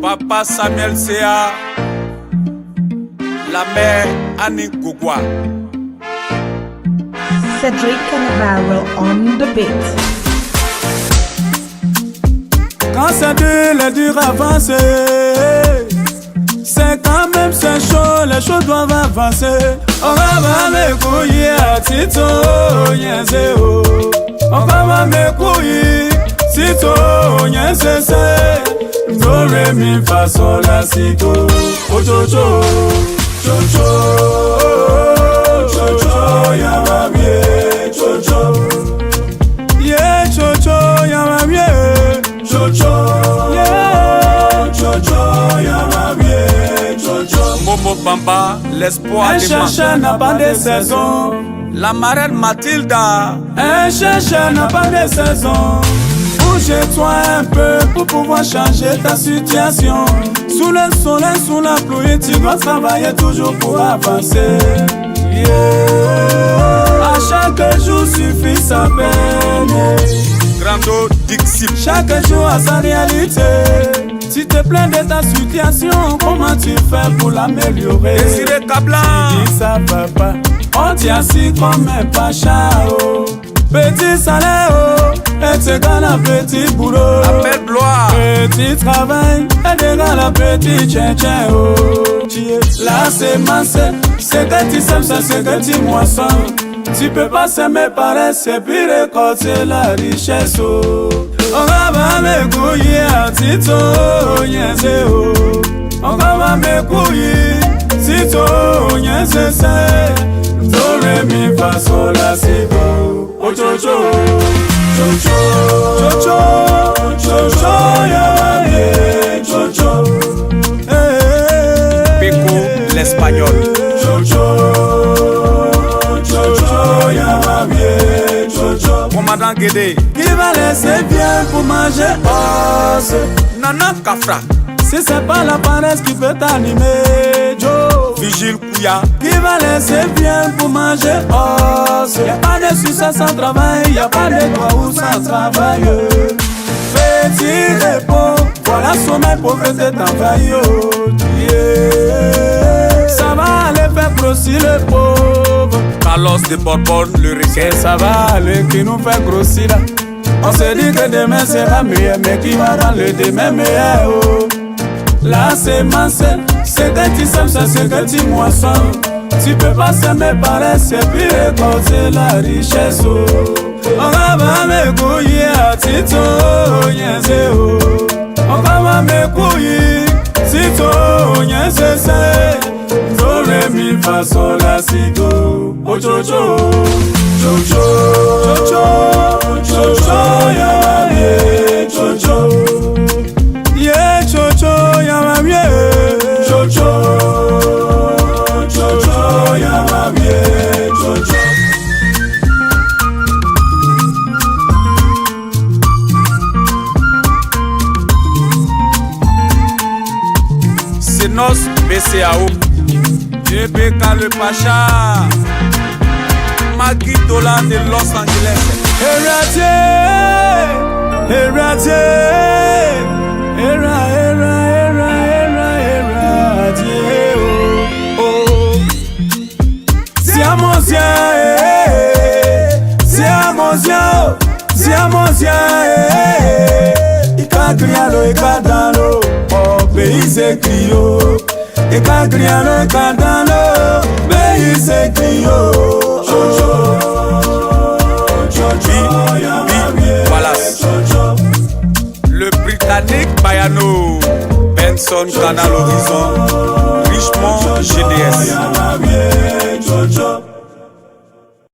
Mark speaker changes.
Speaker 1: Papa Samuel Sea, la mère Annie Gugwa.
Speaker 2: Cedric Cannavaro on the beat.
Speaker 3: Quand c'est dur avancer. C'est quand même c'est chaud, les choses doivent avancer. On va me couiller à Tito, Yenzeo. On va me couiller, Tito, Yenzese. Do re mi fa sol la si do. Oh Jojo, Jojo, Jojo, ya va bien, Jojo. Yeah, Jojo, ya va bien, Jojo. Yeah, Jojo, ya va bien, Jojo.
Speaker 1: Momo Bamba, l'espoir
Speaker 3: Un
Speaker 1: des
Speaker 3: chercheur n'a pas de saison.
Speaker 1: La marraine Mathilda.
Speaker 3: Un chercheur n'a pas de saison. Bouge-toi un peu pour pouvoir changer ta situation. Sous le soleil, sous la pluie, tu dois travailler toujours pour avancer. Yeah. À chaque jour suffit sa peine.
Speaker 1: Grando Dixit.
Speaker 3: Chaque jour a sa réalité. Si te plains de ta situation, comment tu fais pour l'améliorer?
Speaker 1: Désiré Kablan.
Speaker 3: Si ça va pas, on tient assis comme un pacha. Oh. Petit salaire, oh, est égal à petit boulot.
Speaker 1: Appel Blois.
Speaker 3: Petit travail, est égal à petit tchèn-tchèn. Oh. La semence, c'est que tu sèmes, c'est que tu moissons. Tu peux pas s'aimer pareil, puis récolter la richesse. Oh. On va me couiller à Tito, Yenzeo. On va me couiller, Tito, Yenzese. Do re mi fa sol la si do. Oh Jojo, Jojo, Jojo, Jojo, ya va bien, Jojo.
Speaker 1: Pico l'espagnol.
Speaker 3: Jojo, Jojo, ya va bien, Jojo.
Speaker 1: Commandant Guédé.
Speaker 3: Qui va laisser bien pour manger os?
Speaker 1: Nana Kafra.
Speaker 3: Si c'est pas la paresse qui peut t'animer, Joe.
Speaker 1: Vigile Kouya.
Speaker 3: Qui va laisser bien pour manger os? Y'a pas de succès sans travail, y'a pas de droit ou sans travail. Petit repos, voilà sommeil, pauvreté t'envahit. Yeah. Ça va aller faire grossir le pauvre.
Speaker 1: Carlos de Bourbon, le
Speaker 3: Et
Speaker 1: requin.
Speaker 3: ça va aller qui nous fait grossir là. On se dit que demain sera meilleur, mais qui va rendre le demain meilleur? Oh. La semence, c'est que tu sèmes, c'est ce que tu moissons. Tu peux pas s'aimer pareil, c'est puis récolter la richesse. Oh. On va me couiller à Tito, Yenzeo. On va me couiller, Tito, Yenzese. Do re mi fa sol la si do. Oh Jojo, Jojo, Jojo, Jojo, ya va bien, Jojo. Yeah, Jojo, ya va bien, Jojo, Jojo, ya va bien, Jojo.
Speaker 1: Senos BCAO. JBK le Pacha. Magui Dolan de Los Angeles.
Speaker 3: Héradier, héradier, héradier, oh, oh. Siamozia, Siamozia, Siamozia, Ikagriano, Ikadano, oh, pays écrio. Ikagriano, Ikadano, pays écrio. Jojo, Jojo, ya va bien,
Speaker 1: Wallace.
Speaker 3: Jojo.
Speaker 1: Le Britannique Bayano. Benson Canal Horizon. Richmond GDS.
Speaker 3: Ya va bien, Jojo.